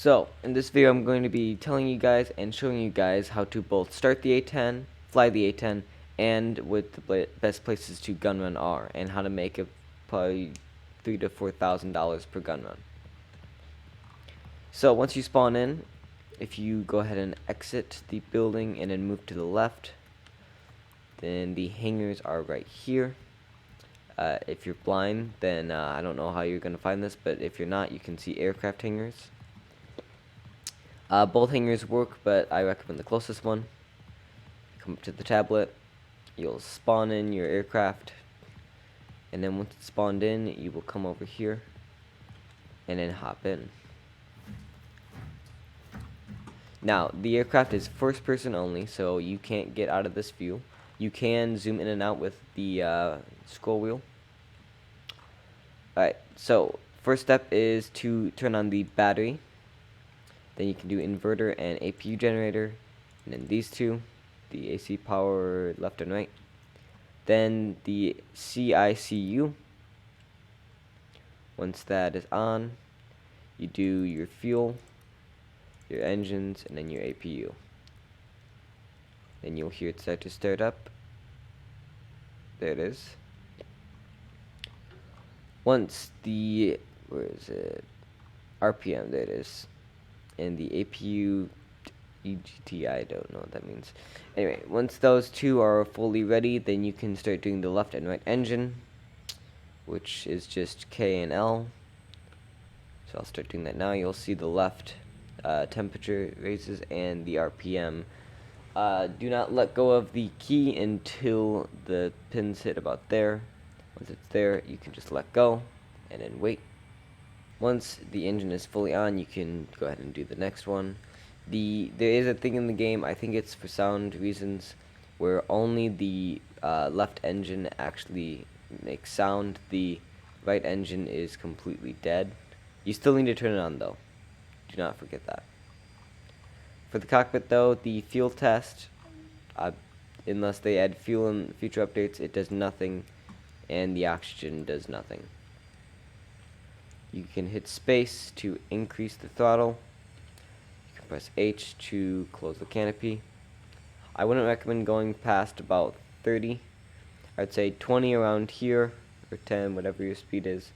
So, in this video I'm going to be telling you guys and showing you guys how to both start the A-10, fly the A-10, and what the best places to gun run are, and how to make probably $3,000 to $4,000 per gun run. So, once you spawn in, if you go ahead and exit the building and then move to the left, then the hangars are right here. If you're blind, then I don't know how you're going to find this, but if you're not, you can see aircraft hangars. Both hangars work, but I recommend the closest one. Come up to the tablet, you'll spawn in your aircraft, and then once it's spawned in, you will come over here and then hop in. Now, the aircraft is first person only, so you can't get out of this view. You can zoom in and out with the scroll wheel. Alright, so first step is to turn on the battery. Then you can do inverter and APU generator, and then these two, the AC power left and right. Then the CICU. Once that is on, you do your fuel, your engines, and then your APU. Then you'll hear it start to start up. There it is. Once the, where is it? RPM, there it is. And the APU EGT, I don't know what that means. Anyway, once those two are fully ready, then you can start doing the left and right engine, which is just K and L. So I'll start doing that now. You'll see the left temperature raises and the RPM. Do not let go of the key until the pins hit about there. Once it's there, you can just let go and then wait. Once the engine is fully on, you can go ahead and do the next one. There is a thing in the game, I think it's for sound reasons, where only the left engine actually makes sound. The right engine is completely dead. You still need to turn it on though. Do not forget that. For the cockpit though, the fuel test, unless they add fuel in future updates, it does nothing, and the oxygen does nothing. You can hit space to increase the throttle. You can press H to close the canopy. I wouldn't recommend going past about 30. I'd say 20 around here, or 10, whatever your speed is.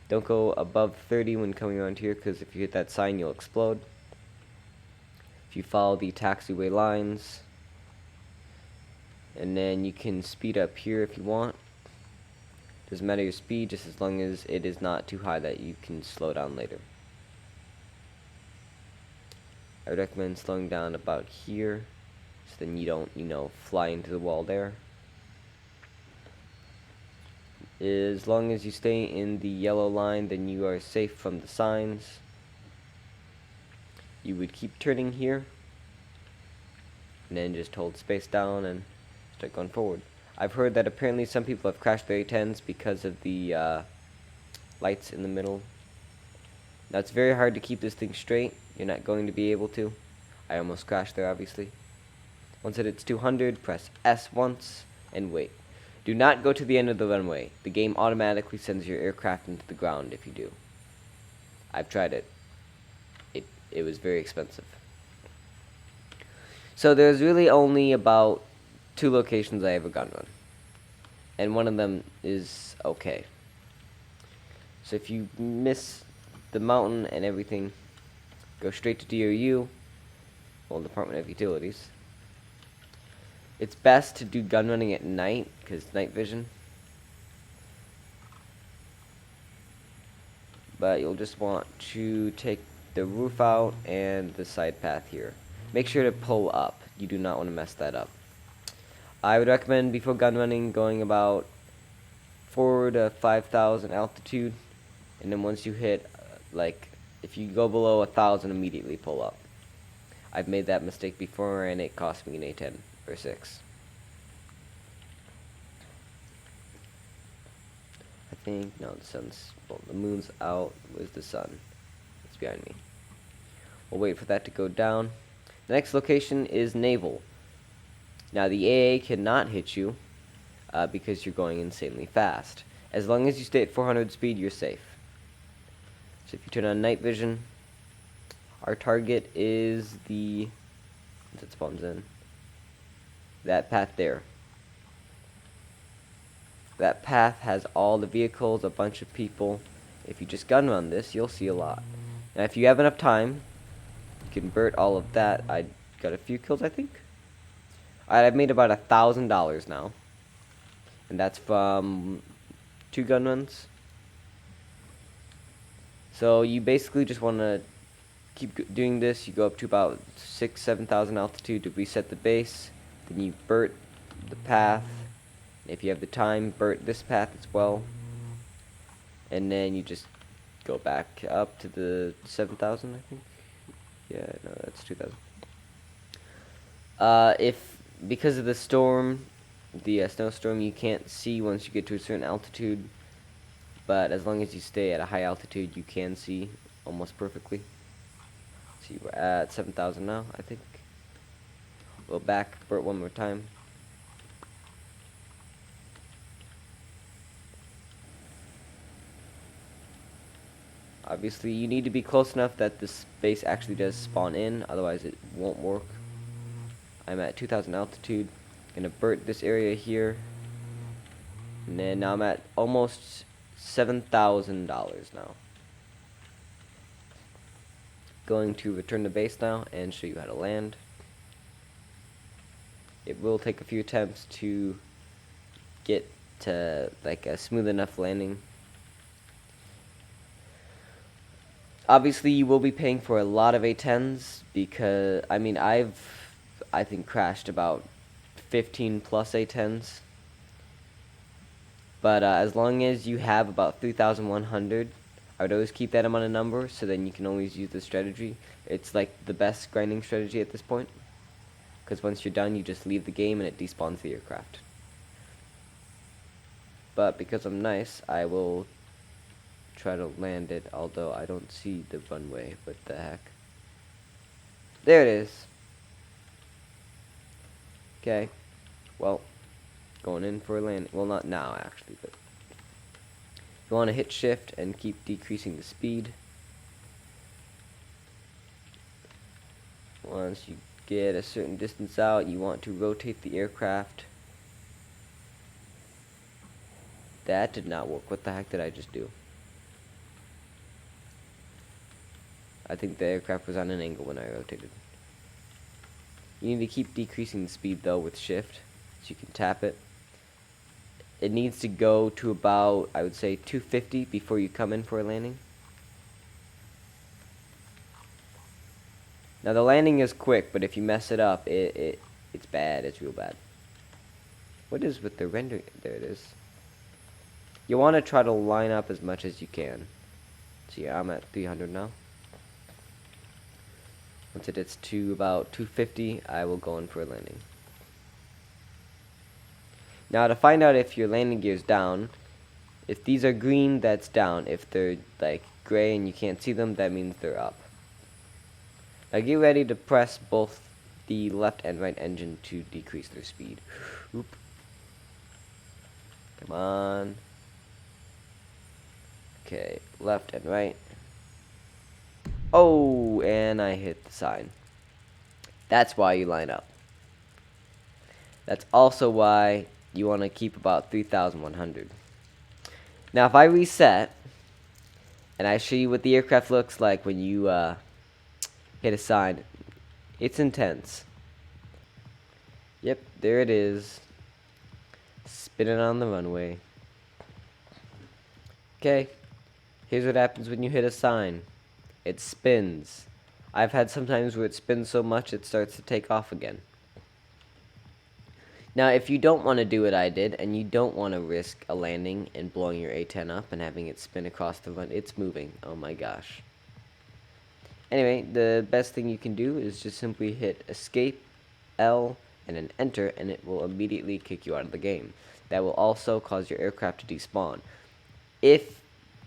Don't go above 30 when coming around here, because if you hit that sign, you'll explode. If you follow the taxiway lines, and then you can speed up here if you want. Doesn't matter your speed, just as long as it is not too high that you can slow down later. I would recommend slowing down about here, so then you don't, fly into the wall there. As long as you stay in the yellow line, then you are safe from the signs. You would keep turning here, and then just hold space down and start going forward. I've heard that apparently some people have crashed their A-10s because of the lights in the middle. Now it's very hard to keep this thing straight. You're not going to be able to. I almost crashed there, obviously. Once it hits 200, press S once and wait. Do not go to the end of the runway. The game automatically sends your aircraft into the ground if you do. I've tried it. It was very expensive. So there's really only about 2 locations I have a gun run, and one of them is okay. So if you miss the mountain and everything, go straight to DRU, well, Department of Utilities. It's best to do gun running at night, because night vision. But you'll just want to take the roof out and the side path here. Make sure to pull up. You do not want to mess that up. I would recommend before gun running going about 4,000 to 5,000 altitude, and then once you hit if you go below 1,000, immediately pull up. I've made that mistake before and it cost me an A-10 or 6. I think no, the moon's out. Where's the sun? It's behind me. We'll wait for that to go down. The next location is naval. Now the AA cannot hit you because you're going insanely fast. As long as you stay at 400 speed, you're safe. So if you turn on night vision, Our target is the, once it spawns in, that path there. That path has all the vehicles, a bunch of people. If you just gun run this, you'll see a lot. Now, if you have enough time, you convert all of that. I got a few kills, I think. I've made about $1,000 now, and that's from 2 gun runs. So you basically just want to keep doing this. You go up to about 6,000-7,000 altitude to reset the base. Then you BERT the path. If you have the time, BERT this path as well. And then you just go back up to the 7,000, I think. Yeah, no, that's 2,000. Because of the storm, the snowstorm, you can't see once you get to a certain altitude. But as long as you stay at a high altitude, you can see almost perfectly. See, we're at 7,000 now, I think. We'll back BERT one more time. Obviously, you need to be close enough that this base actually does spawn in, otherwise it won't work. I'm at 2,000 altitude. Gonna BERT this area here. And then now I'm at almost $7,000 now. Going to return to base now and show you how to land. It will take a few attempts to get to like a smooth enough landing. Obviously, you will be paying for a lot of A-10s because, I mean, I think crashed about 15 plus A-10s. But as long as you have about 3,100, I would always keep that amount of number, so then you can always use this strategy. It's like the best grinding strategy at this point, because once you're done, you just leave the game and it despawns the aircraft. But because I'm nice, I will try to land it, although I don't see the runway. What the heck? There it is. Okay. Well, going in for a landing. Well, not now, actually, but you want to hit shift and keep decreasing the speed. Once you get a certain distance out, you want to rotate the aircraft. That did not work. What the heck did I just do? I think the aircraft was on an angle when I rotated. You need to keep decreasing the speed though with shift, so you can tap it. It needs to go to about, I would say, 250 before you come in for a landing. Now the landing is quick, but if you mess it up, it's bad. It's real bad. What is with the rendering? There it is. You want to try to line up as much as you can. See, I'm at 300 now. Once it gets to about 250, I will go in for a landing. Now to find out if your landing gear is down, if these are green, that's down. If they're like gray and you can't see them, that means they're up. Now get ready to press both the left and right engine to decrease their speed. Oop. Come on. Okay, left and right. Oh, and I hit the sign. That's why you line up. That's also why you want to keep about 3,100. Now, if I reset, and I show you what the aircraft looks like when you hit a sign, it's intense. Yep, there it is. Spinning on the runway. Okay, here's what happens when you hit a sign. It spins. I've had some times where it spins so much it starts to take off again. Now, if you don't want to do what I did, and you don't want to risk a landing and blowing your A-10 up and having it spin across the run, it's moving. Oh my gosh. Anyway, the best thing you can do is just simply hit escape, L, and then enter, and it will immediately kick you out of the game. That will also cause your aircraft to despawn. If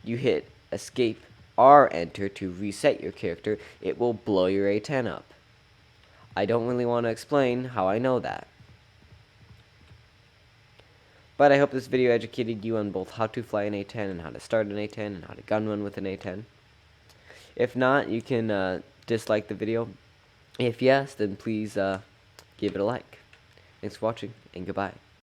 you hit escape, R, enter to reset your character, it will blow your A-10 up. I don't really want to explain how I know that. But I hope this video educated you on both how to fly an A-10 and how to start an A-10 and how to gun run with an A-10. If not, you can dislike the video? If yes, then please give it a like. Thanks for watching, and goodbye.